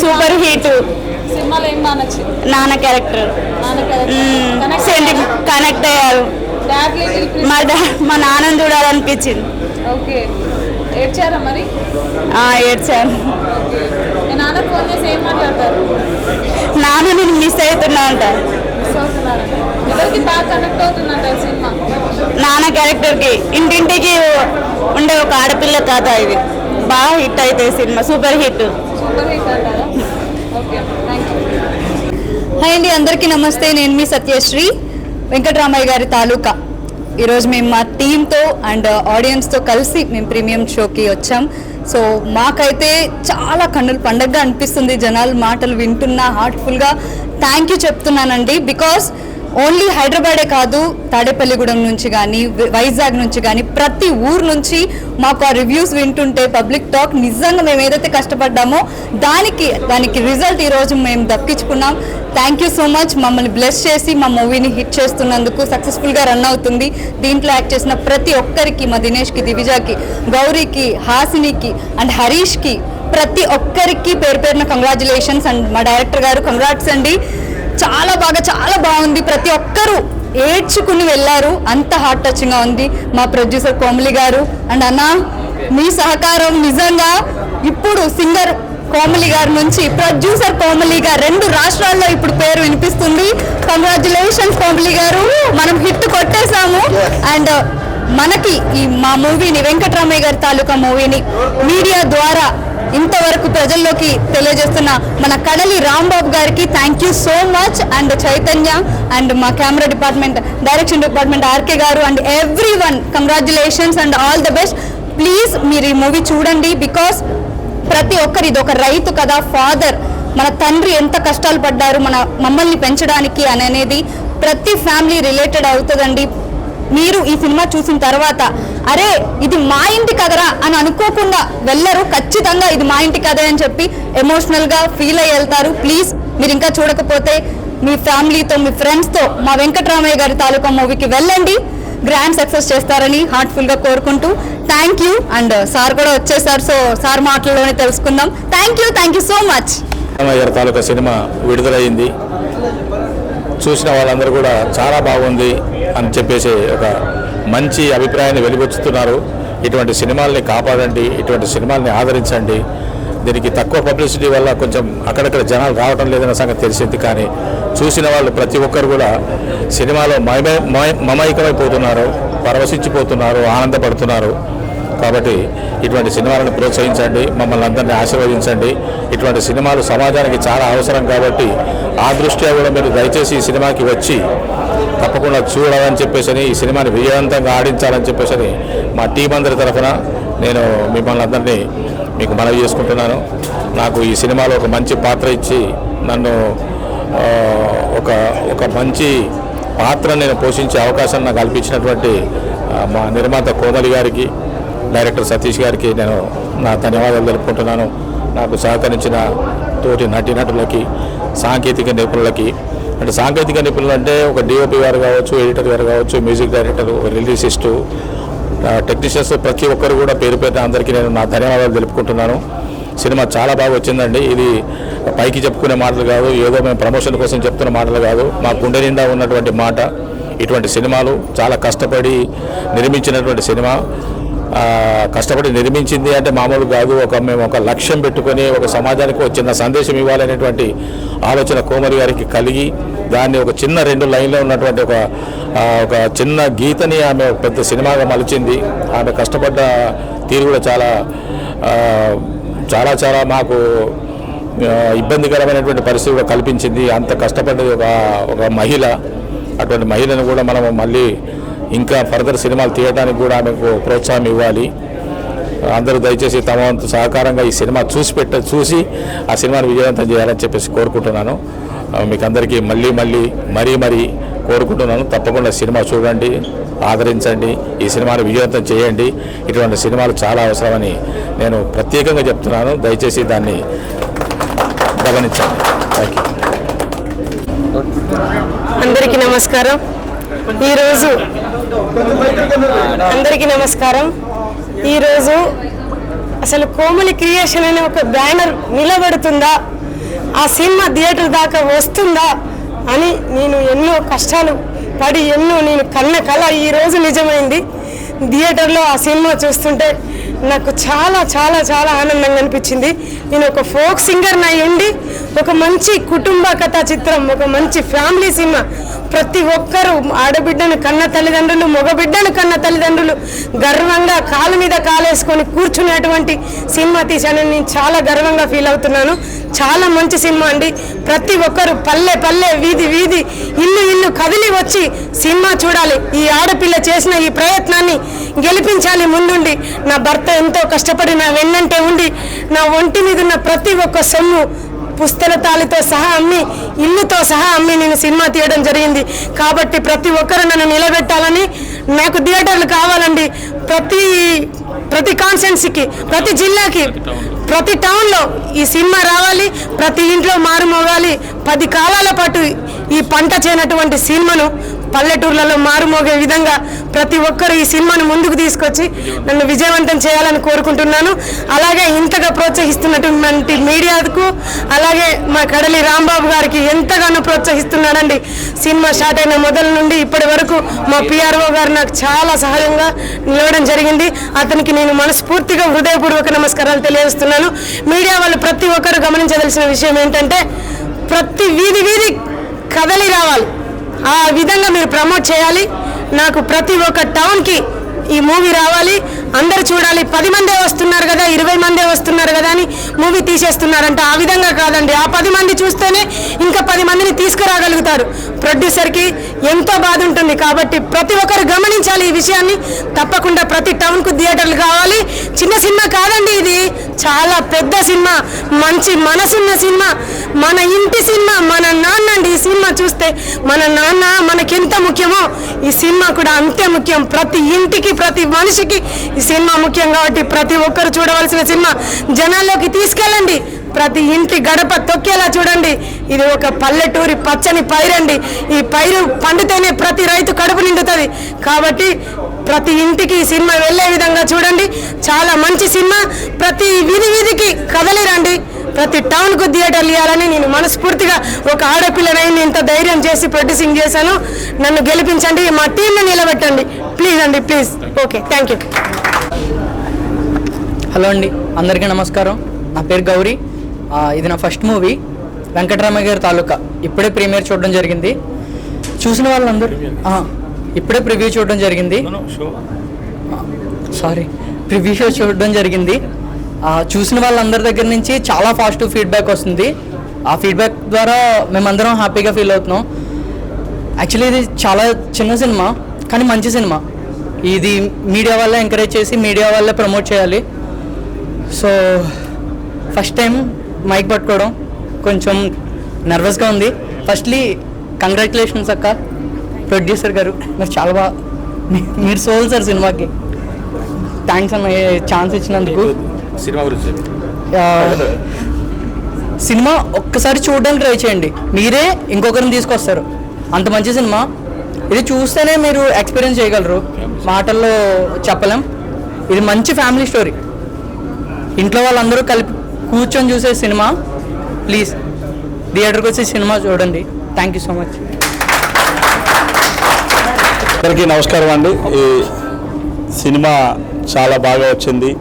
Super hit. సినిమాలో ఏం బాగా నచ్చింది? నాన్న క్యారెక్టర్ కనెక్ట్ అయ్యారు. మా నాన్నని చూడాలనిపించింది. ఓకే, ఏడ్చారా మరి? ఏడ్చాను. మీ నాన్న ఫోన్ చేసి ఏం మాట్లాడతారు? నాన్న నేను మిస్ అవుతున్నా అంటారు. ఎవరికి బాగా కనెక్ట్ అవుతుందంట సినిమా? నాన్న క్యారెక్టర్కి. ఇంటింటికి ఉండే ఒక ఆడపిల్ల కథ ఇది. బాగా హిట్ అయితే cinema, super hit. Super hit అంటారా? Okay, thank you. హాయ్ అండి, అందరికీ నమస్తే. నేను మీ సత్యశ్రీ, వెంకటరామయ్య గారి తాలూకా. ఈరోజు మేము మా టీంతో అండ్ ఆడియన్స్తో కలిసి మేము ప్రీమియం షోకి వచ్చాం. సో మాకైతే చాలా కన్నుల పండగగా అనిపిస్తుంది. జనాలు మాటలు వింటున్నా హార్ట్ఫుల్గా థ్యాంక్ యూ చెప్తున్నానండి. బికాస్ ఓన్లీ హైదరాబాదే కాదు, తాడేపల్లిగూడెం నుంచి కానీ వైజాగ్ నుంచి కానీ ప్రతి ఊరు నుంచి మాకు ఆ రివ్యూస్ వింటుంటే పబ్లిక్ టాక్ నిజంగా మేము ఏదైతే కష్టపడ్డామో దానికి రిజల్ట్ ఈరోజు మేము దక్కించుకున్నాం. Thank you so much. మమ్మల్ని బ్లెస్ చేసి మా మూవీని హిట్ చేస్తున్నందుకు, సక్సెస్ఫుల్గా రన్ అవుతుంది. దీంట్లో యాక్ట్ చేసిన ప్రతి ఒక్కరికి, మా దినేష్కి, దివిజాకి, గౌరీకి, హాసినికి అండ్ హరీష్కి ప్రతి ఒక్కరికి పేరు పేరున కంగ్రాచులేషన్స్. అండ్ మా డైరెక్టర్ గారు కంగ్రాట్స్ అండి. చాలా బాగుంది. ప్రతి ఒక్కరూ ఏడ్చుకుని వెళ్ళారు. అంత హార్ట్ టచింగ్గా ఉంది. మా ప్రొడ్యూసర్ కోమలి గారు అండ్ అన్న మీ సహకారం నిజంగా ఇప్పుడు సింగర్ కోమలి గారి నుంచి ప్రొడ్యూసర్ కోమలి గారు 2 రాష్ట్రాల్లో ఇప్పుడు పేరు వినిపిస్తుంది. కంగ్రాచులేషన్స్ కోమలి గారు, మనం హిట్ కొట్టేశాము. అండ్ మనకి మా మూవీని, వెంకటరామయ్య గారి తాలూకా మూవీని మీడియా ద్వారా ఇంతవరకు ప్రజల్లోకి తెలియజేస్తున్న మన కడలి రాంబాబు గారికి thank you so much. And Chaitanya and మా camera department, direction department RK garu and everyone congratulations and all the best. Please మీరు ఈ మూవీ చూడండి. బికాస్ ప్రతి ఒక్కరు, ఇది ఒక రైతు కదా, ఫాదర్, మన తండ్రి ఎంత కష్టాలు పడ్డారు మమ్మల్ని పెంచడానికి అనేది ప్రతి ఫ్యామిలీ రిలేటెడ్ అవుతుందండి. మీరు ఈ సినిమా చూసిన తర్వాత అరే ఇది మా ఇంటి కదరా అని అనుకోకుండా వెళ్ళరు. ఖచ్చితంగా ఇది మా ఇంటి కథ అని చెప్పి ఎమోషనల్గా ఫీల్ అయ్యి వెళ్తారు. ప్లీజ్ మీరు ఇంకా చూడకపోతే మీ ఫ్యామిలీతో, మీ ఫ్రెండ్స్తో మా వెంకటరామయ్య గారి తాలూకా మూవీకి వెళ్ళండి. గ్రాండ్ సక్సెస్ చేస్తారని హార్ట్ఫుల్గా కోరుకుంటూ థ్యాంక్ యూ. అండ్ సార్ కూడా వచ్చేసారు, సో సార్ మాటల్లోనే తెలుసుకుందాం. Thank you so much. గారి తాలూకా సినిమా విడుదలైంది. చూసిన వాళ్ళందరూ కూడా చాలా బాగుంది అని చెప్పేసి ఒక మంచి అభిప్రాయాన్ని వెలిబుచ్చుతున్నారు. ఇటువంటి సినిమాల్ని కాపాడండి, ఇటువంటి సినిమాల్ని ఆదరించండి. దీనికి తక్కువ పబ్లిసిటీ వల్ల కొంచెం అక్కడక్కడ జనాలు రావడం లేదన్న సంగతి తెలిసింది. కానీ చూసిన వాళ్ళు ప్రతి ఒక్కరు కూడా సినిమాలో మమైకమైపోతున్నారు, పరవశించిపోతున్నారు, ఆనందపడుతున్నారు. కాబట్టి ఇటువంటి సినిమాలను ప్రోత్సహించండి, మమ్మల్ని అందరినీ ఆశీర్వదించండి. ఇటువంటి సినిమాలు సమాజానికి చాలా అవసరం కాబట్టి ఆ దృష్ట్యా కూడా మీరు దయచేసి ఈ సినిమాకి వచ్చి తప్పకుండా చూడాలని చెప్పేసి, ఈ సినిమాని విజయవంతంగా ఆడించాలని చెప్పేసి మా టీం అందరి తరఫున నేను మిమ్మల్ని అందరినీ మీకు మనవి చేసుకుంటున్నాను. నాకు ఈ సినిమాలో ఒక మంచి పాత్ర ఇచ్చి నన్ను ఒక మంచి పాత్ర నేను పోషించే అవకాశం నాకు కల్పించినటువంటి మా నిర్మాత కోమలి గారికి, డైరెక్టర్ సతీష్ గారికి నేను నా ధన్యవాదాలు తెలుపుకుంటున్నాను. నాకు సహకరించిన తోటి నటీనటులకి, సాంకేతిక నిపుణులకి. అంటే సాంకేతిక నిపుణులు అంటే ఒక డిఓపి గారు కావచ్చు, ఎడిటర్ గారు కావచ్చు, మ్యూజిక్ డైరెక్టర్, రిలీజిస్టు, టెక్నీషియన్స్, ప్రతి ఒక్కరు కూడా పేరు పేరున అందరికీ నేను నా ధన్యవాదాలు తెలుపుకుంటున్నాను. సినిమా చాలా బాగా వచ్చిందండి. ఇది పైకి చెప్పుకునే మాటలు కాదు, ఏదో మేము ప్రమోషన్ కోసం చెప్తున్న మాటలు కాదు, మా గుండె నిండా ఉన్నటువంటి మాట. ఇటువంటి సినిమాలు చాలా కష్టపడి నిర్మించినటువంటి సినిమా. కష్టపడి నిర్మించింది అంటే మామూలు కాదు. మేము ఒక లక్ష్యం పెట్టుకొని ఒక సమాజానికి ఒక చిన్న సందేశం ఇవ్వాలనేటువంటి ఆలోచన కోమలి గారికి కలిగి దాన్ని ఒక చిన్న 2 లైన్లో ఉన్నటువంటి ఒక చిన్న గీతని ఆమె పెద్ద సినిమాగా మలిచింది. ఆమె కష్టపడ్డ తీరు కూడా చాలా మాకు ఇబ్బందికరమైనటువంటి పరిస్థితి కూడా కల్పించింది. అంత కష్టపడ్డది ఒక మహిళ. అటువంటి మహిళను కూడా మనం మళ్ళీ ఇంకా ఫర్దర్ సినిమాలు తీయడానికి కూడా ఆమెకు ప్రోత్సాహం ఇవ్వాలి. అందరూ దయచేసి తమ వంతు సహకారంగా ఈ సినిమా చూసి ఆ సినిమాను విజయవంతం చేయాలని చెప్పేసి కోరుకుంటున్నాను. మీకు అందరికీ మరీ కోరుకుంటున్నాను. తప్పకుండా సినిమా చూడండి, ఆదరించండి, ఈ సినిమాను విజయవంతం చేయండి. ఇటువంటి సినిమాలు చాలా అవసరమని నేను ప్రత్యేకంగా చెప్తున్నాను. దయచేసి దాన్ని గమనించండి. Thank you. అందరికీ నమస్కారం. ఈరోజు అసలు కోమలి క్రియేషన్ అనే ఒక బ్యానర్ నిలబడుతుందా, ఆ సినిమా థియేటర్ దాకా వస్తుందా అని నేను ఎన్నో కష్టాలు పడి నేను కన్న కళ ఈరోజు నిజమైంది. థియేటర్లో ఆ సినిమా చూస్తుంటే నాకు చాలా చాలా చాలా ఆనందంగా అనిపించింది. నేను ఒక ఫోక్ సింగర్ని అయి ఉండి ఒక మంచి కుటుంబ కథా చిత్రం, ఒక మంచి ఫ్యామిలీ సినిమా, ప్రతి ఒక్కరూ ఆడబిడ్డను కన్న తల్లిదండ్రులు, మగబిడ్డను కన్న తల్లిదండ్రులు గర్వంగా కాలు మీద కాలేసుకొని కూర్చునేటువంటి సినిమా తీశానని నేను చాలా గర్వంగా ఫీల్ అవుతున్నాను. చాలా మంచి సినిమా అండి. ప్రతి ఒక్కరు పల్లె పల్లె, వీధి వీధి, ఇల్లు ఇల్లు కదిలి వచ్చి సినిమా చూడాలి. ఈ ఆడపిల్ల చేసిన ఈ ప్రయత్నాన్ని గెలిపించాలి ముందుండి. నా భర్త ఎంతో కష్టపడి నా వెన్నంటే ఉండి నా ఒంటి మీద ఉన్న ప్రతి ఒక్క సొమ్ము పుస్తకాలతో సహా అమ్మి, ఇల్లుతో సహా అమ్మి నేను సినిమా తీయడం జరిగింది. కాబట్టి ప్రతి ఒక్కరు నన్ను నిలబెట్టాలని, నాకు థియేటర్లు కావాలండి. ప్రతి కాన్స్టిట్యున్సీకి, ప్రతి జిల్లాకి, ప్రతి టౌన్లో ఈ సినిమా రావాలి. ప్రతి ఇంట్లో మారుమోగాలి. 10 కాలాల పాటు ఈ పంట చేయనటువంటి సినిమాను పల్లెటూర్లలో మారుమోగే విధంగా ప్రతి ఒక్కరు ఈ సినిమాను ముందుకు తీసుకొచ్చి నన్ను విజయవంతం చేయాలని కోరుకుంటున్నాను. అలాగే ఇంతగా ప్రోత్సహిస్తున్నటువంటి మీడియాకు, అలాగే మా కడలి రాంబాబు గారికి ఎంతగానో ప్రోత్సహిస్తున్నాడండి. సినిమా స్టార్ట్ అయిన మొదల నుండి ఇప్పటి వరకు మా పిఆర్ఓ గారు నాకు చాలా సహాయంగా నిలవడం జరిగింది. అతనికి నేను మనస్ఫూర్తిగా హృదయపూర్వక నమస్కారాలు తెలియజేస్తున్నాను. మీడియా వాళ్ళు ప్రతి ఒక్కరు గమనించదలసిన విషయం ఏంటంటే, ప్రతి వీధి వీధి కదలి రావాలి. ఆ విధంగా మీరు ప్రమోట్ చేయాలి. నాకు ప్రతి ఒక్క టౌన్కి ఈ మూవీ రావాలి, అందరు చూడాలి. 10 మందే వస్తున్నారు కదా, 20 మందే వస్తున్నారు కదా అని మూవీ తీసేస్తున్నారంట. ఆ విధంగా కాదండి. ఆ 10 మంది చూస్తేనే ఇంకా 10 మందిని తీసుకురాగలుగుతారు. ప్రొడ్యూసర్కి ఎంతో బాధ ఉంటుంది. కాబట్టి ప్రతి ఒక్కరు గమనించాలి ఈ విషయాన్ని. తప్పకుండా ప్రతి టౌన్కు థియేటర్లు కావాలి. చిన్న సినిమా కాదండి, ఇది చాలా పెద్ద సినిమా, మంచి మనసున్న సినిమా, మన ఇంటి సినిమా, మన నాన్న అండి. ఈ సినిమా చూస్తే మన నాన్న మనకెంత ముఖ్యమో ఈ సినిమా కూడా అంతే ముఖ్యం. ప్రతి ఇంటికి, ప్రతి మనిషికి ఈ సినిమా ముఖ్యం. కాబట్టి ప్రతి ఒక్కరు చూడవలసిన సినిమా. జనాల్లోకి తీసుకెళ్ళండి. ప్రతి ఇంటి గడప తొక్కేలా చూడండి. ఇది ఒక పల్లెటూరి పచ్చని పైరండి. ఈ పైరు పండితేనే ప్రతి రైతు కడుపు నిండుతుంది. కాబట్టి ప్రతి ఇంటికి ఈ సినిమా వెళ్ళే విధంగా చూడండి. చాలా మంచి సినిమా. ప్రతి వీధి వీధికి కదలి రండి. ప్రతి టౌన్కు థియేటర్లు ఇవ్వాలని నేను మనస్ఫూర్తిగా ఒక ఆడపిల్లనైనా ఇంత ధైర్యం చేసి ప్రొడ్యూసింగ్ చేశాను. నన్ను గెలిపించండి, మా టీంని నిలబెట్టండి ప్లీజ్ అండి, please. Okay, thank you. Hello అండి, అందరికీ నమస్కారం. నా పేరు గౌరీ. ఇది నా ఫస్ట్ మూవీ, వెంకటరామయ్య గారి తాలూకా. ఇప్పుడే ప్రీమియర్ చూడడం జరిగింది. చూసిన వాళ్ళందరూ ఇప్పుడే ప్రివ్యూ చూడడం జరిగింది. ప్రివ్యూ షో చూడడం జరిగింది. చూసిన వాళ్ళందరి దగ్గర నుంచి చాలా పాజిటివ్ ఫీడ్బ్యాక్ వస్తుంది. ఆ ఫీడ్బ్యాక్ ద్వారా మేమందరం హ్యాపీగా ఫీల్ అవుతున్నాం. యాక్చువల్లీ ఇది చాలా చిన్న సినిమా కానీ మంచి సినిమా. ఇది మీడియా వల్ల ఎంకరేజ్ చేసి మీడియా వల్లే ప్రమోట్ చేయాలి. సో ఫస్ట్ టైం మైక్ పట్టుకోవడం కొంచెం నర్వస్గా ఉంది. ఫస్ట్లీ కంగ్రాచులేషన్స్ అక్క, ప్రొడ్యూసర్ గారు. మీరు చాలా బాగా, మీరు సోల్ సార్ సినిమాకి. థ్యాంక్స్ అన్న ఛాన్స్ ఇచ్చినందుకు. సినిమా ఒక్కసారి చూడడానికి ట్రై చేయండి, మీరే ఇంకొకరిని తీసుకొస్తారు. అంత మంచి సినిమా. ఇది చూస్తేనే మీరు ఎక్స్పీరియన్స్ చేయగలరు, మాటల్లో చెప్పలేం. ఇది మంచి ఫ్యామిలీ స్టోరీ. ఇంట్లో వాళ్ళందరూ కలిపి కూర్చొని చూసే సినిమా. ప్లీజ్ థియేటర్కి వచ్చి సినిమా చూడండి. Thank you so much. అందరికీ నమస్కారం అండి. ఈ సినిమా చాలా బాగా వచ్చింది.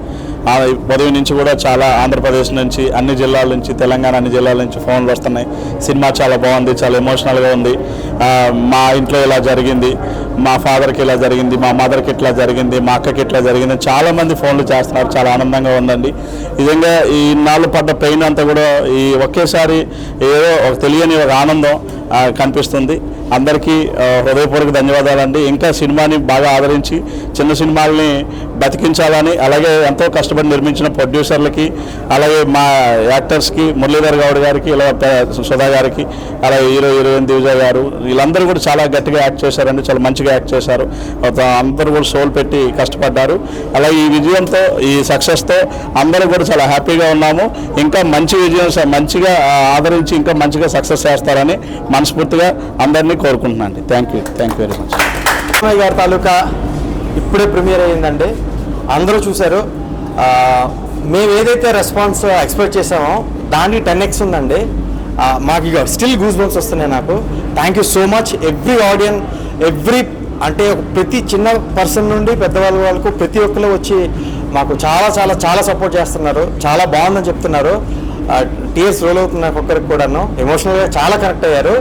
ఉదయం నుంచి కూడా చాలా ఆంధ్రప్రదేశ్ నుంచి, అన్ని జిల్లాల నుంచి, తెలంగాణ అన్ని జిల్లాల నుంచి ఫోన్లు వస్తున్నాయి. సినిమా చాలా బాగుంది, చాలా ఎమోషనల్గా ఉంది. మా ఇంట్లో ఇలా జరిగింది, మా ఫాదర్కి ఇలా జరిగింది, మా మదర్కి ఇట్లా జరిగింది, మా అక్కకి ఇట్లా జరిగింది, చాలామంది ఫోన్లు చేస్తున్నారు. చాలా ఆనందంగా ఉందండి. నిజంగా ఈ ఇన్నాళ్ళు పడ్డ పెయిన్ అంతా కూడా ఈ ఒకేసారి ఏదో ఒక తెలియని ఒక ఆనందం కనిపిస్తుంది. అందరికీ హృదయపూర్వక ధన్యవాదాలండి. ఇంకా సినిమాని బాగా ఆదరించి చిన్న సినిమాలని బతికించాలని, అలాగే ఎంతో కష్టపడి నిర్మించిన ప్రొడ్యూసర్లకి, అలాగే మా యాక్టర్స్కి, మురళీధర్ గౌడ్ గారికి, ఇలా సుధా గారికి, అలాగే హీరోయిన్ దివిజ గారు, వీళ్ళందరూ కూడా చాలా గట్టిగా యాక్ట్ చేశారండి. చాలా మంచిగా యాక్ట్ చేశారు. అందరూ కూడా సోల్ పెట్టి కష్టపడ్డారు. అలాగే ఈ విజయంతో, ఈ సక్సెస్తో అందరూ కూడా చాలా హ్యాపీగా ఉన్నాము. ఇంకా మంచి విజయం, మంచిగా ఆదరించి ఇంకా మంచిగా సక్సెస్ చేస్తారని మనస్ఫూర్తిగా అందరినీ కోరుకుంటున్నాను. Thank you very much. Ramayya గారి తాలూకా ఇప్పుడే ప్రీమియర్ అయ్యిందండి. అందరూ చూశారు. మేము ఏదైతే రెస్పాన్స్ ఎక్స్పెక్ట్ చేసామో దాన్ని 10x ఉందండి. మాకు ఇక స్టిల్ గూస్ బంప్స్ వస్తున్నాయి నాకు. Thank you so much every audience, అంటే ప్రతి చిన్న పర్సన్ నుండి పెద్దవాళ్ళ వరకు ప్రతి ఒక్కరు వచ్చి మాకు చాలా చాలా చాలా సపోర్ట్ చేస్తున్నారు. చాలా బాగుందని చెప్తున్నారు. టీయర్స్ రోల్ అవుతున్నాయి ఒక్కరికి కూడాను. ఎమోషనల్గా చాలా కనెక్ట్ అయ్యారు.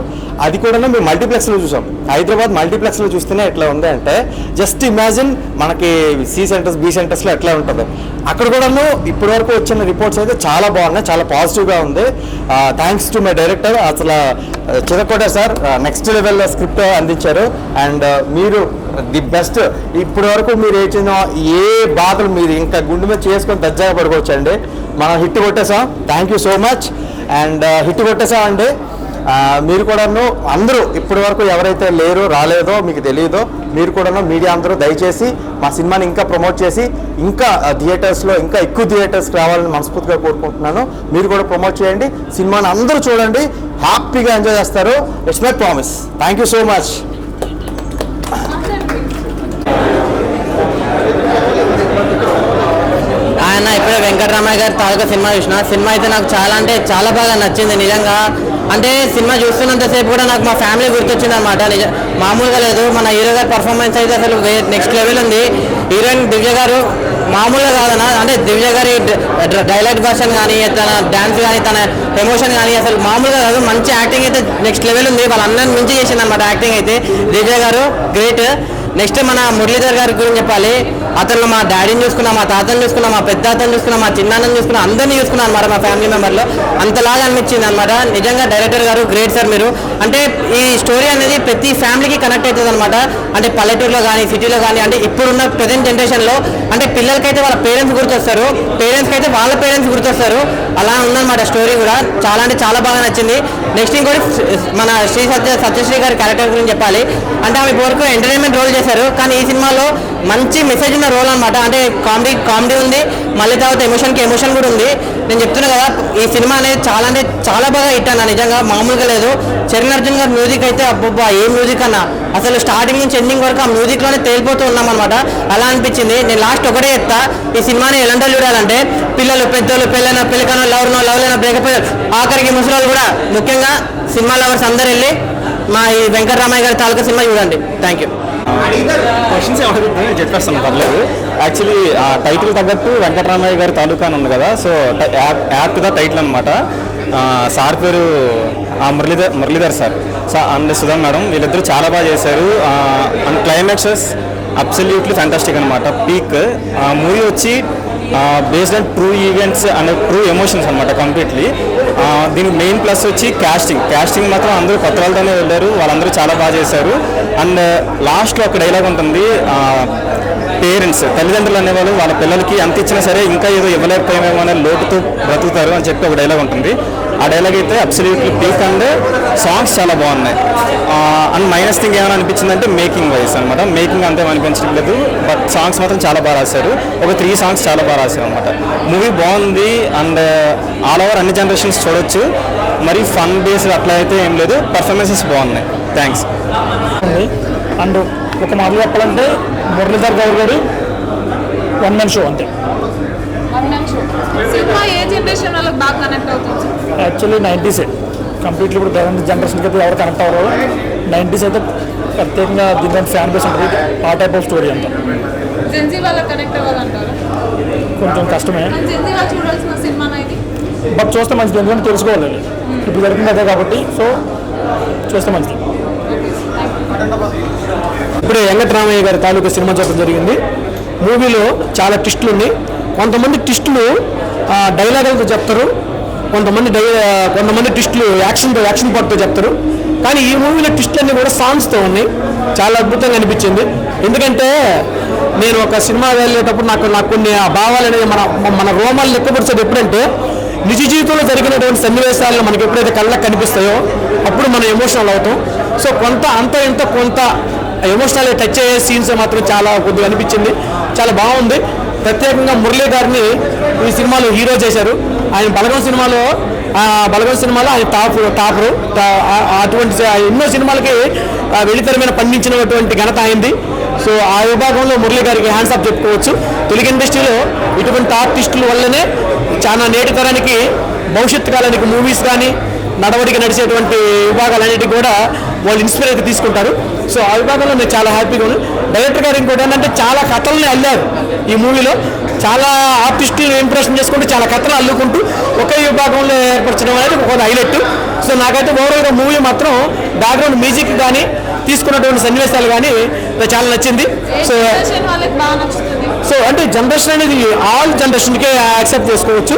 అది కూడా మేము మల్టీప్లెక్స్లో చూసాం. హైదరాబాద్ మల్టీప్లెక్స్లో చూస్తేనే ఎట్లా ఉంది అంటే జస్ట్ ఇమాజిన్ మనకి సి సెంటర్స్ బి సెంటర్స్లో ఎట్లా ఉంటుంది. అక్కడ కూడాను ఇప్పటి వరకు వచ్చిన రిపోర్ట్స్ అయితే చాలా బాగున్నాయి, చాలా పాజిటివ్గా ఉంది. థ్యాంక్స్ టు మై డైరెక్టర్ అసలు చిరకోట సార్ నెక్స్ట్ లెవెల్లో స్క్రిప్ట్ అందించారు. అండ్ మీరు ది బెస్ట్. ఇప్పటి వరకు మీరు ఏ బాధలు మీరు ఇంకా గుండె మీద చేసుకొని దజ్జాగా పడుకోవచ్చండి. మనం హిట్ కొట్టేసాం. Thank you so much. And hit కొట్టేసాం అండి. మీరు కూడాను అందరూ ఇప్పటి వరకు ఎవరైతే రాలేదో మీకు తెలియదో మీరు కూడాను మీడియా అందరూ దయచేసి మా సినిమాని ఇంకా ప్రమోట్ చేసి ఇంకా థియేటర్స్లో ఇంకా ఎక్కువ థియేటర్స్కి రావాలని మనస్ఫూర్తిగా కోరుకుంటున్నాను. మీరు కూడా ప్రమోట్ చేయండి. సినిమాని అందరూ చూడండి, హ్యాపీగా ఎంజాయ్ చేస్తారు. It's my promise. Thank you so much. ఆయన ఇప్పుడే వెంకటరామయ్య గారి తాలూకా సినిమా చూసిన. సినిమా అయితే నాకు చాలా అంటే చాలా బాగా నచ్చింది నిజంగా. అంటే సినిమా చూస్తున్నంతసేపు కూడా నాకు మా ఫ్యామిలీ గుర్తొచ్చింది అనమాట. మామూలుగా లేదు. మన హీరో గారి పర్ఫార్మెన్స్ అయితే అసలు నెక్స్ట్ లెవెల్ ఉంది. హీరోయిన్ దివ్య గారు మామూలుగా కాదన్నా. అంటే దివ్య గారి డైలాగ్ వర్షన్ కానీ, తన డ్యాన్స్ కానీ, తన ఎమోషన్ కానీ అసలు మామూలుగా కాదు. మంచి యాక్టింగ్ అయితే నెక్స్ట్ లెవెల్ ఉంది. వాళ్ళందరిని మించి చేసింది అనమాట యాక్టింగ్ అయితే. దివ్య గారు గ్రేట్. నెక్స్ట్ మన మురళీధర్ గారి గురించి చెప్పాలి. అతను మా డాడీని చూసుకున్నా, మా తాతని చూసుకున్నా, మా పెద్ద అతను చూసుకున్నా, మా చిన్నాన్నని చూసుకున్నా, అందరినీ చూసుకున్నాను అనమాట. మా ఫ్యామిలీ మెంబర్లో అంతలాగా అనిపించింది అనమాట. నిజంగా డైరెక్టర్ గారు గ్రేట్ సార్ మీరు. అంటే ఈ స్టోరీ అనేది ప్రతి ఫ్యామిలీకి కనెక్ట్ అవుతుంది అనమాట. అంటే పల్లెటూరులో కానీ సిటీలో కానీ, అంటే ఇప్పుడున్న ప్రజెంట్ జనరేషన్లో అంటే పిల్లలకైతే వాళ్ళ పేరెంట్స్ గుర్తొస్తారు, పేరెంట్స్కి అయితే వాళ్ళ పేరెంట్స్ గుర్తొస్తారు. అలా ఉందన్నమాట స్టోరీ కూడా. చాలా అంటే చాలా బాగా నచ్చింది. నెక్స్ట్ ఇంకోటి మన సత్యశ్రీ గారి క్యారెక్టర్ గురించి చెప్పాలి. అంటే ఆమె వరకు ఎంటర్టైన్మెంట్ రోల్ చేశారు, కానీ ఈ సినిమాలో మంచి మెసేజ్ ఉన్న రోల్ అనమాట. అంటే కామెడీ ఉంది, మళ్ళీ తర్వాత ఎమోషన్ కూడా ఉంది. నేను చెప్తున్నా కదా, ఈ సినిమా అనేది చాలా అంటే చాలా బాగా హిట్ అన్న. నిజంగా మామూలుగా లేదు. చరణ్ అర్జున్ గారి మ్యూజిక్ అయితే అబ్బబ్బా ఏ మ్యూజిక్ అన్న. అసలు స్టార్టింగ్ నుంచి ఎండింగ్ వరకు ఆ మ్యూజిక్లోనే తేలిపోతూ ఉన్నాం అనమాట. అలా అనిపించింది. నేను లాస్ట్ ఒకటే చెప్తా, ఈ సినిమాని ఎలాంటి చూడాలంటే పిల్లలు, పెద్దలు, పెళ్ళైనా, పెళ్ళికనో, లవ్లైనా, బ్రేకప్ ఆఖరికి ముసలి కూడా, ముఖ్యంగా సినిమా లవర్స్ అందరు వెళ్ళి మా ఈ వెంకటరామయ్య గారి తాలూకా సినిమా చూడండి. Thank you. క్వశ్చన్స్ ఏమైనా చెప్పేస్తాను, పర్లేదు. యాక్చువల్లీ ఆ టైటిల్ తగ్గట్టు వెంకటరామయ్య గారి తాలూకా అని ఉంది కదా, సో యాప్ట్ ద టైటిల్ అనమాట. సార్ పేరు Muralidhar sir and Sudha madam, వీళ్ళిద్దరూ చాలా బాగా చేశారు. అండ్ క్లైమాక్సెస్ అబ్సల్యూట్లీ ఫ్యాంటాస్టిక్ అనమాట. పీక్ మూవీ వచ్చి based on true events and true emotions అనమాట కంప్లీట్లీ. దీనికి మెయిన్ ప్లస్ వచ్చి క్యాస్టింగ్ మాత్రం అందరూ కొత్త వాళ్ళతోనే వెళ్ళారు. వాళ్ళందరూ చాలా బాగా చేశారు. అండ్ లాస్ట్లో ఒక డైలాగ్ ఉంటుంది, పేరెంట్స్ తల్లిదండ్రులు అనేవాళ్ళు వాళ్ళ పిల్లలకి ఎంత ఇచ్చినా సరే ఇంకా ఏదో ఇవ్వలేకపోయామేమో అనే లోటుతో బ్రతుకుతారు అని చెప్పి ఒక డైలాగ్ ఉంటుంది. ఆ డైలాగ్ అయితే అబ్సల్యూట్లీ పీక్. అండ్ సాంగ్స్ చాలా బాగున్నాయి. అండ్ మైనస్ థింగ్ ఏమైనా అనిపించిందంటే మేకింగ్ వైజ్ అనమాట. మేకింగ్ అంతే అనిపించట్లేదు, బట్ సాంగ్స్ మాత్రం చాలా బాగా రాశారు. ఒక 3 సాంగ్స్ చాలా బాగా రాశారు అనమాట. మూవీ బాగుంది. అండ్ ఆల్ ఓవర్ అన్ని జనరేషన్స్ చూడొచ్చు. మరి ఫన్ బేస్డ్ అట్లా అయితే ఏం లేదు. పర్ఫార్మెన్సెస్ బాగున్నాయి. థ్యాంక్స్. అండ్ ఒక మాటలు చెప్పాలంటే మురళీధర్ గౌడ్ గారు వన్ మ్యాన్ షో అంతే. సినిమా ఏ జనరేషన్ వాళ్ళకి బాగా కనెక్ట్ అవుతుంది? Actually 90s completely. ఇప్పుడు ప్రజెంట్ జనరేషన్కి అయితే ఎవరు కనెక్ట్ అవ్వరు. 90s అయితే ప్రత్యేకంగా దీని ఫ్యాన్ బేస్ ఉంటుంది. ఆ టైప్ ఆఫ్ స్టోరీ అంతా. జెన్జీ వాళ్ళకి కనెక్ట్ అవ్వాలంటారు? కొంచెం కష్టమే, జెన్జీ వాళ్ళు చూడాల్సిన సినిమా ఇది. బట్ చూస్తే మంచిది, ఎందుకంటే తెలుసుకోవాలి ఇప్పుడు జరిగింది అదే కాబట్టి. సో చూస్తే మంచిది. ఇప్పుడే వెంకటరామయ్య గారి తాలూకా సినిమా చూడడం జరిగింది. మూవీలో చాలా ట్విస్టులు ఉన్నాయి. కొంతమంది ట్విస్టులు డైలాగులతో చెప్తారు, కొంతమంది ట్విస్టులు యాక్షన్ పార్ట్తో చెప్తారు. కానీ ఈ మూవీలో ట్విస్టులన్నీ కూడా సాంగ్స్తో ఉన్నాయి. చాలా అద్భుతంగా అనిపించింది. ఎందుకంటే నేను ఒక సినిమా వెళ్ళేటప్పుడు నాకు కొన్ని భావాలు అనేది మన రోమాలు లెక్కపరిచేది ఎప్పుడంటే నిజ జీవితంలో జరిగినటువంటి సన్నివేశాలను మనకి ఎప్పుడైతే కళ్ళకు కనిపిస్తాయో అప్పుడు మనం ఎమోషనల్ అవుతాం. సో కొంత ఎమోషనల్ టచ్ అయ్యే సీన్స్ మాత్రం చాలా కొద్దిగా అనిపించింది. చాలా బాగుంది. ప్రత్యేకంగా మురళీ గారిని ఈ సినిమాలో హీరో చేశారు. ఆయన బలగం సినిమాలో ఆయన టాపరు. అటువంటి ఎన్నో సినిమాలకి వెలితెర మీద పండించినటువంటి ఘనత అయింది. సో ఆ విభాగంలో మురళి గారికి హ్యాండ్స్ ఆఫ్ చెప్పుకోవచ్చు. తెలుగు ఇండస్ట్రీలో ఇటువంటి ఆర్టిస్టుల వల్లనే చాలా నేటి తరానికి భవిష్యత్తు కాలానికి మూవీస్ కానీ నడవడికి నడిచేటువంటి విభాగాలన్నిటికీ కూడా వాళ్ళు ఇన్స్పైర్ తీసుకుంటారు. సో ఆ విభాగంలో నేను చాలా హ్యాపీగా ఉన్నాను. డైరెక్టర్ గారు ఇంకోటి ఏంటంటే చాలా కథల్ని అల్లారు ఈ మూవీలో. చాలా ఆర్టిస్టులు ఇంప్రెషన్ చేసుకుంటూ చాలా కథలు అల్లుకుంటూ ఒకే విభాగంలో ఏర్పరచడం అనేది ఒక హైలైట్. సో నాకైతే ఓవరాల్గా మూవీ మాత్రం బ్యాక్గ్రౌండ్ మ్యూజిక్ కానీ తీసుకున్నటువంటి సన్నివేశాలు కానీ చాలా నచ్చింది. సో వాళ్ళకి బాగా నచ్చుతుంది. సో అంటే జనరేషన్ అనేది ఆల్ జనరేషన్కే యాక్సెప్ట్ చేసుకోవచ్చు.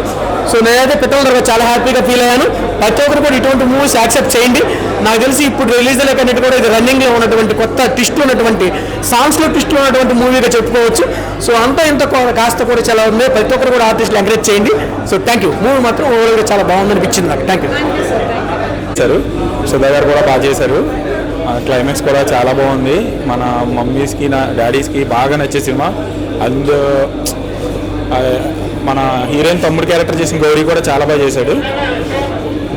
సో నేనైతే పిట్టల చాలా హ్యాపీగా ఫీల్ అయ్యాను. ప్రతి ఒక్కరు కూడా ఇటువంటి మూవీస్ యాక్సెప్ట్ చేయండి. నాకు తెలిసి ఇప్పుడు రిలీజ్ లేకనేది కూడా ఇది రన్నింగ్లో ఉన్నటువంటి కొత్త ట్విస్ట్లు ఉన్నటువంటి సాంగ్స్లో ట్విస్ట్లు ఉన్నటువంటి మూవీగా చెప్పుకోవచ్చు. సో అంతా ఇంత కాస్త కూడా చాలా ఉంది. ప్రతి ఒక్కరు కూడా ఆర్టిస్టులు ఎంకరేజ్ చేయండి. So thank you. మూవీ మాత్రం ఓవరాల్గా చాలా బాగుందనిపించింది నాకు. Thank you. చేశారు. సుధా గారు కూడా బాగా చేశారు. క్లైమాక్స్ కూడా చాలా బాగుంది. మన మమ్మీస్కి నా డాడీస్కి బాగా నచ్చే సినిమా. అండ్ మన హీరోయిన్ తమ్ముడు క్యారెక్టర్ చేసిన గౌరీ కూడా చాలా బాగా చేశాడు.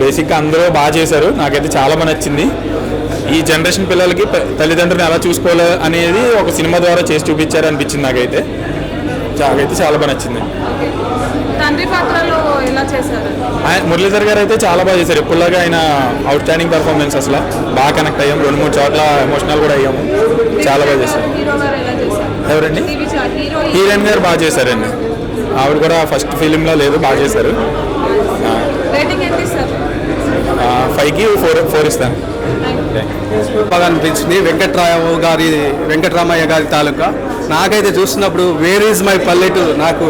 బేసిక్గా అందరూ బాగా చేశారు. నాకైతే చాలా బాగా నచ్చింది. ఈ జనరేషన్ పిల్లలకి తల్లిదండ్రులను ఎలా చూసుకోవాలి అనేది ఒక సినిమా ద్వారా చేసి చూపించారు అనిపించింది నాకైతే. చాలా బాగా నచ్చింది. తండ్రి పాత్రలో ఎలా చేశారు? మురళీధర్ గారు అయితే చాలా బాగా చేశారు. ఎప్పుడులాగా ఆయన అవుట్ స్టాండింగ్ పర్ఫార్మెన్స్. అసలు బాగా కనెక్ట్ అయ్యాము. 2-3 చోట్ల ఎమోషనల్ కూడా అయ్యాము. చాలా బాగా చేశారు. ఎవరండి? హీరోయిన్ గారు బాగా చేశారండి. ఆవిడ కూడా ఫస్ట్ ఫిలింలో లేదు, బాగా చేశారు. 5కి 4 ఇస్తాను. బాగా అనిపించింది. వెంకటరామయ్య గారి తాలూకా నాకైతే చూస్తున్నప్పుడు వేర్ ఈజ్ మై పల్లెటూరు నాకు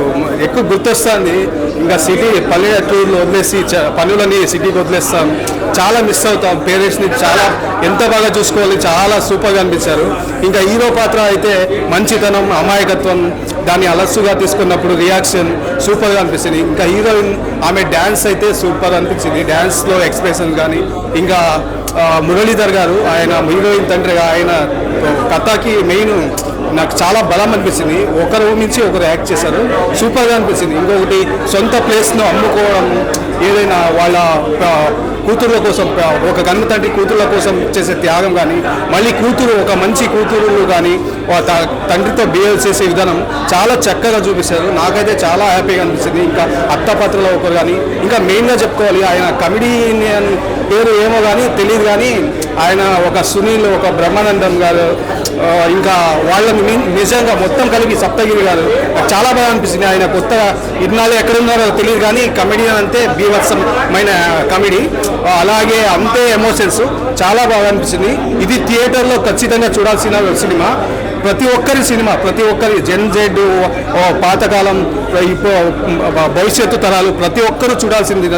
ఎక్కువ గుర్తొస్తుంది. ఇంకా సిటీ పల్లెటూరులో వదిలేసి పనులని సిటీకి వదిలేస్తాం. చాలా మిస్ అవుతాం. పేరెంట్స్ని చాలా ఎంత బాగా చూసుకోవాలి. చాలా సూపర్గా అనిపించారు. ఇంకా హీరో పాత్ర అయితే మంచితనం, అమాయకత్వం దాన్ని అలస్సుగా తీసుకున్నప్పుడు రియాక్షన్ సూపర్గా అనిపిస్తుంది. ఇంకా హీరోయిన్ ఆమె డ్యాన్స్ అయితే సూపర్ అనిపించింది. డ్యాన్స్లో ఎక్స్ప్రెషన్ కానీ ఇంకా మురళీధర్ గారు ఆయన హీరోయిన్ తండ్రిగా ఆయన కథకి మెయిన్ నాకు చాలా బలం అనిపించింది. ఒకరు నుంచి ఒకరు యాక్ట్ చేశారు. సూపర్గా అనిపించింది. ఇంకొకటి సొంత ప్లేస్ను అమ్ముకోవడం, ఏదైనా వాళ్ళ కూతుర్ల కోసం ఒక కన్న తండ్రి కూతుర్ల కోసం చేసే త్యాగం కానీ, మళ్ళీ కూతురు ఒక మంచి కూతురు కానీ తండ్రితో బిహేవ్ చేసే విధానం చాలా చక్కగా చూపిస్తారు. నాకైతే చాలా హ్యాపీగా అనిపించింది. ఇంకా అత్త పాత్రలో ఒకరు కానీ, ఇంకా మెయిన్గా చెప్పుకోవాలి ఆయన కమెడియన్ పేరు ఏమో కానీ తెలియదు కానీ ఆయన ఒక సునీల్, ఒక బ్రహ్మానందం గారు, ఇంకా వాళ్ళని నిజంగా మొత్తం కలిపి సప్తగిరి గారు చాలా బాగా అనిపిస్తుంది. ఆయన కొత్తగా ఇన్నాళ్ళు ఎక్కడున్నారో తెలియదు కానీ కమెడియన్ అంతే బీభత్సమైన కమెడీ, అలాగే అంతే ఎమోషన్స్ చాలా బాగా అనిపిస్తుంది. ఇది థియేటర్లో ఖచ్చితంగా చూడాల్సిన సినిమా. ప్రతి ఒక్కరి సినిమా, ప్రతి ఒక్కరి జెన్ జెడ్ పాతకాలం భవిష్యత్తు తరాలు ప్రతి ఒక్కరూ చూడాల్సింది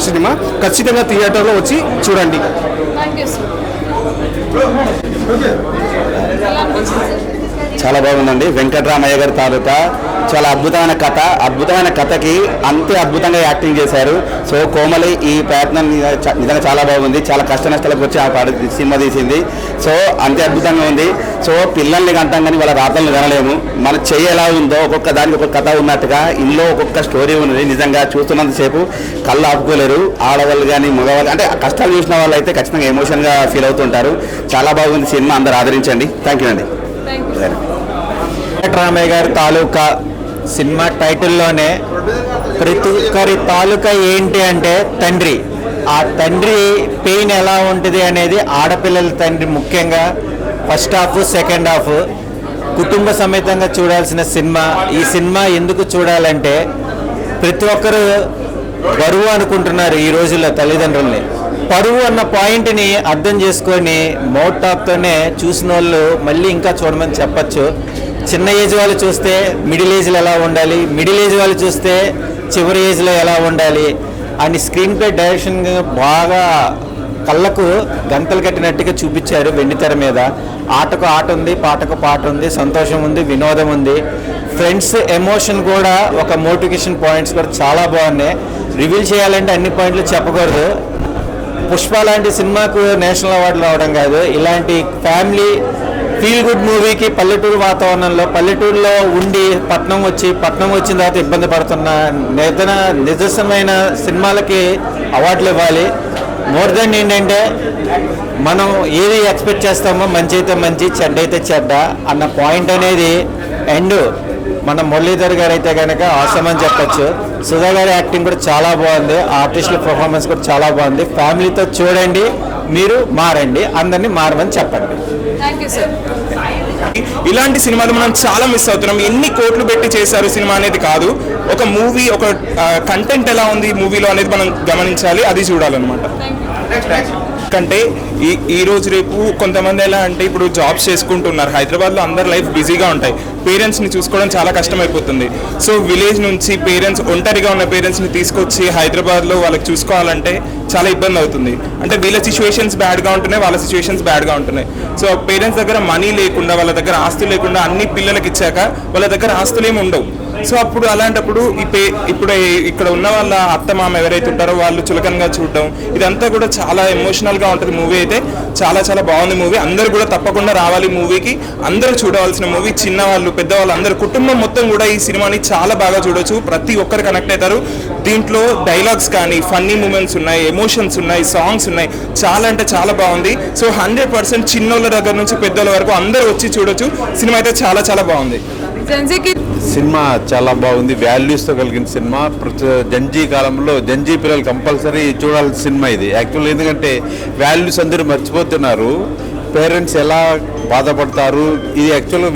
సినిమా. ఖచ్చితంగా థియేటర్లో వచ్చి చూడండి. చాలా బాగుందండి. వెంకటరామయ్య గారి తాలూకా చాలా అద్భుతమైన కథకి అంతే అద్భుతంగా యాక్టింగ్ చేశారు. సో కోమలి ఈ ప్రయత్నం నిజంగా చాలా బాగుంది. చాలా కష్ట నష్టాలకు వచ్చి ఆ సినిమా తీసింది. సో అంతే అద్భుతంగా ఉంది. సో పిల్లల్ని కంటాం కానీ వాళ్ళ రాతలను వినలేము. మన చెయ్యి ఎలా ఉందో ఒక్కొక్క దానికి ఒక్కొక్క కథ ఉన్నట్టుగా ఇందులో ఒక్కొక్క స్టోరీ ఉన్నది. నిజంగా చూస్తున్నంతసేపు కళ్ళు ఆపుకోలేరు. ఆడవాళ్ళు కానీ మగవాళ్ళు అంటే కష్టాలు చూసిన వాళ్ళు అయితే ఖచ్చితంగా ఎమోషన్గా ఫీల్ అవుతుంటారు. చాలా బాగుంది సినిమా. అందరూ ఆదరించండి. థ్యాంక్ యూ అండి. వెంకటరామయ్య గారి తాలూకా సినిమా టైటిల్లోనే ప్రతి ఒక్కరి తాలూకా ఏంటి అంటే తండ్రి. ఆ తండ్రి పెయిన్ ఎలా ఉంటుంది అనేది ఆడపిల్లల తండ్రి ముఖ్యంగా ఫస్ట్ హాఫ్ సెకండ్ హాఫ్ కుటుంబ సమేతంగా చూడాల్సిన సినిమా. ఈ సినిమా ఎందుకు చూడాలంటే ప్రతి ఒక్కరు బరువు అనుకుంటున్నారు ఈ రోజుల్లో తల్లిదండ్రుల్ని. పరువు అన్న పాయింట్ని అర్థం చేసుకొని మౌత్ టాక్తోనే చూసిన వాళ్ళు మళ్ళీ ఇంకా చూడమని చెప్పచ్చు. చిన్న ఏజ్ వాళ్ళు చూస్తే మిడిల్ ఏజ్లో ఎలా ఉండాలి, మిడిల్ ఏజ్ వాళ్ళు చూస్తే చివరి ఏజ్లో ఎలా ఉండాలి అని స్క్రీన్ ప్లే డైరెక్షన్ బాగా కళ్ళకు గంతలు కట్టినట్టుగా చూపించారు వెండితెర మీద. ఆటకు ఆట ఉంది, పాటకు పాట ఉంది, సంతోషం ఉంది, వినోదం ఉంది, ఫ్రెండ్స్ ఎమోషన్ కూడా ఒక మోటివేషన్ పాయింట్స్ కూడా చాలా బాగున్నాయి. రివీల్ చేయాలంటే అన్ని పాయింట్లు చెప్పకూడదు. పుష్ప లాంటి సినిమాకు నేషనల్ అవార్డులు రావడం కాదు, ఇలాంటి ఫ్యామిలీ ఫీల్ గుడ్ మూవీకి పల్లెటూరు వాతావరణంలో పల్లెటూరులో ఉండి పట్నం వచ్చిన తర్వాత ఇబ్బంది పడుతున్న నిదర్శనమైన సినిమాలకి అవార్డులు ఇవ్వాలి. మోర్ దెన్ ఏంటంటే మనం ఏది ఎక్స్పెక్ట్ చేస్తామో మంచి అయితే మంచి, చెడ్డ అయితే చెడ్డ అన్న పాయింట్ అనేది అండ్ మన మురళీధర్ గారు అయితే కనుక ఆసమ్ అని చెప్పచ్చు. సుధా గారి యాక్టింగ్ కూడా చాలా బాగుంది, ఆర్టిస్టుల పర్ఫార్మెన్స్ కూడా చాలా బాగుంది. ఫ్యామిలీతో చూడండి, మీరు మారండి, అందరినీ మారమని చెప్పండి. Thank you sir. ఇలాంటి సినిమాలు మనం చాలా మిస్ అవుతున్నాం. ఎన్ని కోట్లు పెట్టి చేశారు సినిమా అనేది కాదు, ఒక మూవీ ఒక కంటెంట్ ఎలా ఉంది మూవీలో అనేది మనం గమనించాలి, అది చూడాలన్నమాట. కంటే ఈ రోజు రేపు కొంతమంది ఎలా అంటే ఇప్పుడు జాబ్స్ చేసుకుంటున్నారు, హైదరాబాద్లో అందరు లైఫ్ బిజీగా ఉంటాయి, పేరెంట్స్ని చూసుకోవడం చాలా కష్టమైపోతుంది. సో విలేజ్ నుంచి పేరెంట్స్ ఒంటరిగా ఉన్న పేరెంట్స్ని తీసుకొచ్చి హైదరాబాద్లో వాళ్ళకి చూసుకోవాలంటే చాలా ఇబ్బంది అవుతుంది. అంటే వీళ్ళ సిచ్యువేషన్స్ బ్యాడ్గా ఉంటున్నాయి, వాళ్ళ సిచ్యువేషన్స్ బ్యాడ్గా ఉంటున్నాయి. సో పేరెంట్స్ దగ్గర మనీ లేకుండా, వాళ్ళ దగ్గర ఆస్తులు లేకుండా అన్ని పిల్లలకి ఇచ్చాక వాళ్ళ దగ్గర ఆస్తులు ఏమి ఉండవు. సో అప్పుడు అలాంటప్పుడు ఇప్పుడు ఇక్కడ ఉన్న వాళ్ళ అత్తమామ ఎవరైతే ఉంటారో వాళ్ళు చులకనగా చూడడం, ఇదంతా కూడా చాలా ఎమోషనల్గా ఉంటుంది. మూవీ అయితే చాలా చాలా బాగుంది మూవీ. అందరూ కూడా తప్పకుండా రావాలి మూవీకి, అందరూ చూడవలసిన మూవీ. చిన్నవాళ్ళు పెద్దవాళ్ళు అందరూ కుటుంబం మొత్తం కూడా ఈ సినిమాని చాలా బాగా చూడొచ్చు. ప్రతి ఒక్కరు కనెక్ట్ అవుతారు. దీంట్లో డైలాగ్స్ కానీ ఫన్నీ మూమెంట్స్ ఉన్నాయి, ఎమోషన్స్ ఉన్నాయి, సాంగ్స్ ఉన్నాయి, చాలా అంటే చాలా బాగుంది. సో 100% చిన్నోళ్ళ దగ్గర నుంచి పెద్దోళ్ళ వరకు అందరూ వచ్చి చూడొచ్చు. సినిమా అయితే చాలా చాలా బాగుంది. సినిమా చాలా బాగుంది, వాల్యూస్తో కలిగిన సినిమా. జంజీ కాలంలో జంజీ పిల్లలు కంపల్సరీ చూడాల్సిన సినిమా ఇది యాక్చువల్. ఎందుకంటే వాల్యూస్ అందరూ మర్చిపోతున్నారు, పేరెంట్స్ ఎలా బాధపడతారు. ఇది యాక్చువల్గా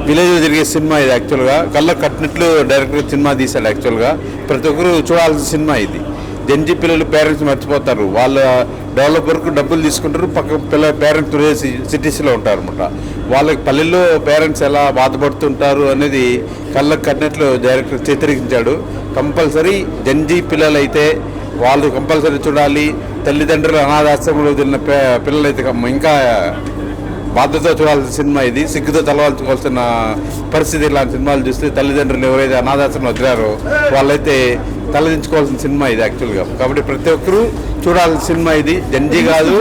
విలేజ్లో జరిగే సినిమా ఇది. యాక్చువల్గా కళ్ళకు కట్టినట్లు డైరెక్ట్గా సినిమా తీశాడు. యాక్చువల్గా ప్రతి ఒక్కరు చూడాల్సిన సినిమా ఇది. జంజీ పిల్లలు పేరెంట్స్ మర్చిపోతారు, వాళ్ళ డెవలప్ వరకు డబ్బులు తీసుకుంటారు, పక్క పేరెంట్స్ సిటీస్లో ఉంటారు అనమాట. వాళ్ళకి పల్లెల్లో పేరెంట్స్ ఎలా బాధపడుతుంటారు అనేది కళ్ళకు కట్టినట్లు డైరెక్టర్ చిత్రీకరించాడు. కంపల్సరీ జంజీ పిల్లలైతే వాళ్ళు కంపల్సరీ చూడాలి. తల్లిదండ్రులు అనాథాశ్రమంలో వదిలిన పిల్లలైతే ఇంకా బాధ్యతతో చూడాల్సిన సినిమా ఇది. సిగ్గుతో తలవాల్చుకోవాల్సిన పరిస్థితి ఇలాంటి సినిమాలు చూస్తే తల్లిదండ్రులు ఎవరైతే అనాథాశ్రమం వదిలారో వాళ్ళైతే తలదించుకోవాల్సిన సినిమా ఇది యాక్చువల్గా. కాబట్టి ప్రతి ఒక్కరూ చూడాల్సిన సినిమా ఇది. జంజీ కాదు,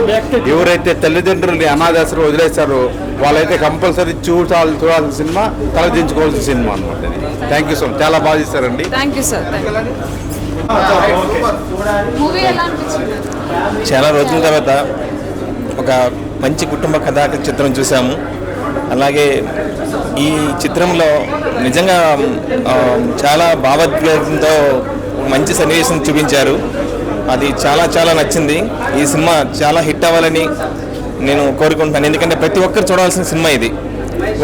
ఎవరైతే తల్లిదండ్రులని అనాథాశ్రమం వదిలేస్తారో వాళ్ళైతే కంపల్సరీ చూడాల్సిన సినిమా, తలదించుకోవాల్సిన సినిమా అనమాట ఇది. థ్యాంక్ యూ సో మచ్, చాలా బాగా చేస్తారండి. Thank you sir. మూవీ ఎలా అనిపించింది? చాలా రోజుల తర్వాత ఒక మంచి కుటుంబ కథా చిత్రం చూసాము. అలాగే ఈ చిత్రంలో నిజంగా చాలా భావోద్వేగంతో మంచి సన్నివేశం చూపించారు. అది చాలా చాలా నచ్చింది. ఈ సినిమా చాలా హిట్ అవ్వాలని నేను కోరుకుంటున్నాను. ఎందుకంటే ప్రతి ఒక్కరు చూడాల్సిన సినిమా ఇది.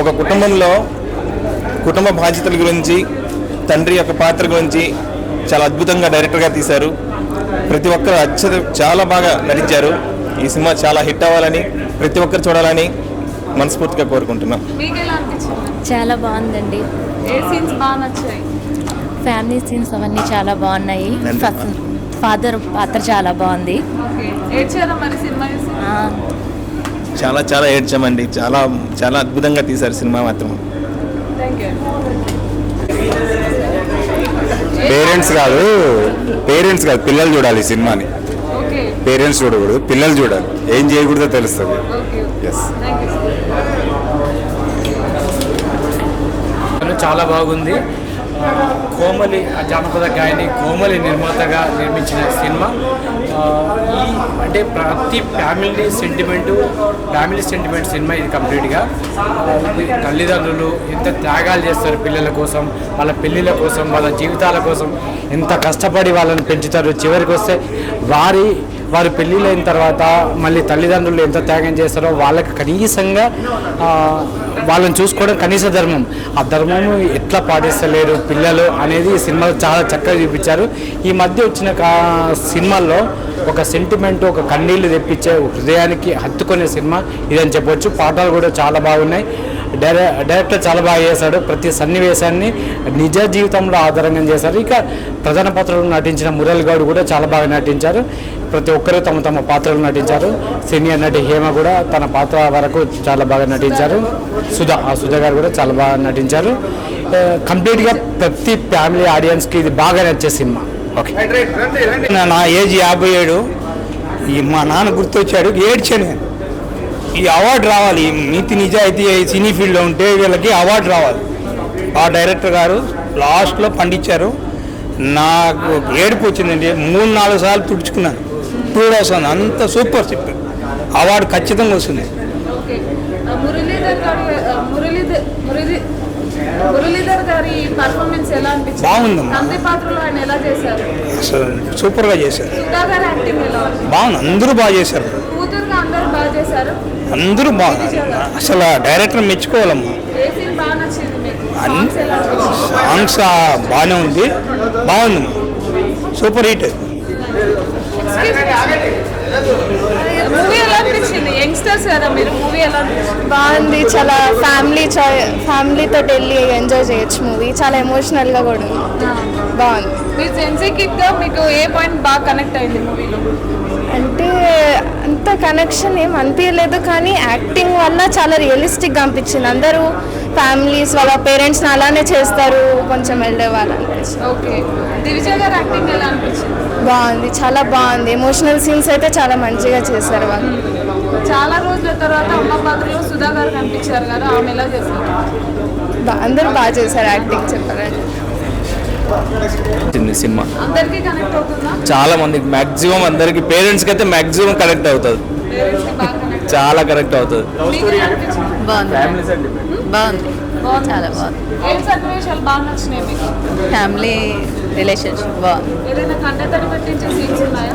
ఒక కుటుంబంలో కుటుంబ బాధ్యతల గురించి, తండ్రి యొక్క పాత్ర గురించి చాలా అద్భుతంగా డైరెక్టర్గా తీశారు. ప్రతి ఒక్కరు చాలా బాగా నటించారు. ఈ సినిమా చాలా హిట్ అవ్వాలని, ప్రతి ఒక్కరు చూడాలని మనస్ఫూర్తిగా కోరుకుంటున్నాం. మీకు ఎలా అనిపించింది? చాలా బాగుందండి. ఏ సీన్స్ బాగా నచ్చాయి? ఫ్యామిలీ సీన్స్ అవన్నీ చాలా బాగున్నాయి. ఫాదర్ పాత్ర చాలా బాగుంది. ఏడ్చారా మరి సినిమా చూసి? చాలా చాలా ఏడ్చామండి. చాలా చాలా అద్భుతంగా తీశారు సినిమా మాత్రం. పేరెంట్స్ కాదు పిల్లలు చూడాలి సినిమాని. పేరెంట్స్ చూడకూడదు, పిల్లలు చూడాలి. ఏం చేయకూడదో తెలుస్తుంది. ఎస్, చాలా బాగుంది. కోమలి జానపద గాయని కోమలి నిర్మాతగా నిర్మించిన సినిమా. అంటే ప్రతి ఫ్యామిలీ సెంటిమెంట్ సినిమా ఇది కంప్లీట్గా. తల్లిదండ్రులు ఎంత త్యాగాలు చేస్తారు పిల్లల కోసం, వాళ్ళ పెళ్ళిళ్ళ కోసం, వాళ్ళ జీవితాల కోసం ఎంత కష్టపడి వాళ్ళని పెంచుతారు. చివరికి వస్తే వారి పెళ్ళిళ్ళైన తర్వాత మళ్ళీ తల్లిదండ్రులు ఎంత త్యాగం చేస్తారో వాళ్ళకి కనీసంగా వాళ్ళని చూసుకోవడం కనీస ధర్మం. ఆ ధర్మం ఎట్లా పాటిస్తలేరు పిల్లలు అనేది ఈ సినిమాలో చాలా చక్కగా చూపించారు. ఈ మధ్య వచ్చిన సినిమాల్లో ఒక సెంటిమెంట్, ఒక కన్నీళ్లు తెప్పించే, హృదయానికి హత్తుకునే సినిమా ఇదని చెప్పొచ్చు. పాటలు కూడా చాలా బాగున్నాయి. డైరెక్టర్ చాలా బాగా చేశాడు. ప్రతి సన్నివేశాన్ని నిజ జీవితంలో ఆధారంగా చేశారు. ఇక ప్రధాన పాత్రలు నటించిన మురళి గౌడ్ కూడా చాలా బాగా నటించారు. ప్రతి ఒక్కరూ తమ పాత్రలు నటించారు. సీనియర్ నటి హేమ కూడా తన పాత్ర వరకు చాలా బాగా నటించారు. సుధా గారు కూడా చాలా బాగా నటించారు. కంప్లీట్గా ప్రతి ఫ్యామిలీ ఆడియన్స్కి ఇది బాగా నచ్చే సినిమా. ఓకే, నా ఏజ్ 57. మా నాన్న గుర్తొచ్చాడు, ఏడ్చాను. ఈ అవార్డు రావాలి, నీతి నిజాయితీ సినీ ఫీల్డ్లో ఉంటే వీళ్ళకి అవార్డు రావాలి. ఆ డైరెక్టర్ గారు లాస్ట్లో పండించారు. నాకు ఏడుపు వచ్చిందండి. 3-4 సార్లు తుడుచుకున్నాను. 2 డేస్ అంత సూపర్ చెప్పారు. అవార్డు ఖచ్చితంగా వస్తుంది. ఓకే మురళీధర్ గారి పర్ఫార్మెన్స్ ఎలా అనిపించింది? బాగుందమ్మా. తండ్రి పాత్రలో ఆయన ఎలా చేశారు? అసలు సూపర్గా చేశారు. సుధా గారి యాక్టింగ్ ఎలా ఉంది? బాగుంది, అందరూ బాగా చేశారు. కూతురుగా అందరూ బాగా చేశారు. అందరూ బాగా, అసలు డైరెక్టర్ మెచ్చుకోవాలమ్మా. ఏ సీన్ బాగా నచ్చింది మీకు? సాంగ్స్ ఎలా అనిపించింది? సాంగ్స్ బాగానే ఉంది, బాగుంది, సూపర్ హిట్. మూవీ ఎలా అనిపించింది? యంగ్స్టర్స్ కదా మీరు, మూవీ ఎలా అనిపించింది? బాగుంది, చాలా ఫ్యామిలీతో వెళ్ళి ఎంజాయ్ చేయొచ్చు మూవీ. చాలా ఎమోషనల్గా కూడా ఉంది, బాగుంది. మీరు జెన్సీ కిడ్గా మీకు ఏ పాయింట్ బాగా కనెక్ట్ అయింది మూవీలో? అంటే అంత కనెక్షన్ ఏం అనిపించలేదు, కానీ యాక్టింగ్ వల్ల చాలా రియలిస్టిక్గా అనిపించింది. అందరూ ఫ్యామిలీస్ వాళ్ళ పేరెంట్స్ని అలానే చేస్తారు, కొంచెం వెళ్ళే వాళ్ళు అనిపించింది. ఓకే, దివిజ గారి యాక్టింగ్ ఎలా అనిపించింది? బాగుంది, చాలా బాగుంది. ఎమోషనల్ సీన్స్ అయితే చాలా మంచిగా చేశారు వాళ్ళు. చాలా రోజుల తర్వాత అమ్మ పాత్రలో సుధా గారు కనిపించారు కదా, ఆమె ఎలా చేశారు? అందరూ బాగా చేశారు యాక్టింగ్, చెప్పాలంటే. సినిమా అందరికీ కనెక్ట్ అవుతుందా? చాలా మందికి మ్యాక్సిమం అందరికి పేరెంట్స్కి అయితే మ్యాక్సిమం కనెక్ట్ అవుతుంది. చాలా కనెక్ట్ అవుతుంది. బాగుంది, చాలా బాగుంది. ఏం సన్నివేశాలు బాగా నచ్చినాయి మీకు? ఫ్యామిలీ రిలేషన్షిప్ బాగుంది. ఏదైనా కంటతడి పెట్టించే సీన్స్ ఉన్నాయా?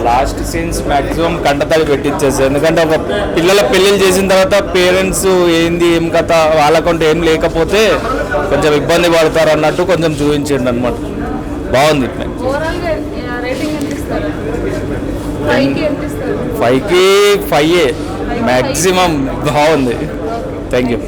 లాస్ట్ సీన్స్ మ్యాక్సిమం కంటతడి పెట్టించేస్తారు. ఎందుకంటే ఒక పిల్లల పెళ్ళిళ్ళు చేసిన తర్వాత పేరెంట్స్ ఏంది ఏం కథ వాళ్ళకంటూ ఏం లేకపోతే కొంచెం ఇబ్బంది పడతారు అన్నట్టు కొంచెం చూపించండి అనమాట. బాగుంది. ఓవరాల్గా రేటింగ్ ఎంత ఇస్తారు? 5కి ఎంత ఇస్తారు? 5కి 5 మ్యాక్సిమం. బాగుంది. Thank you.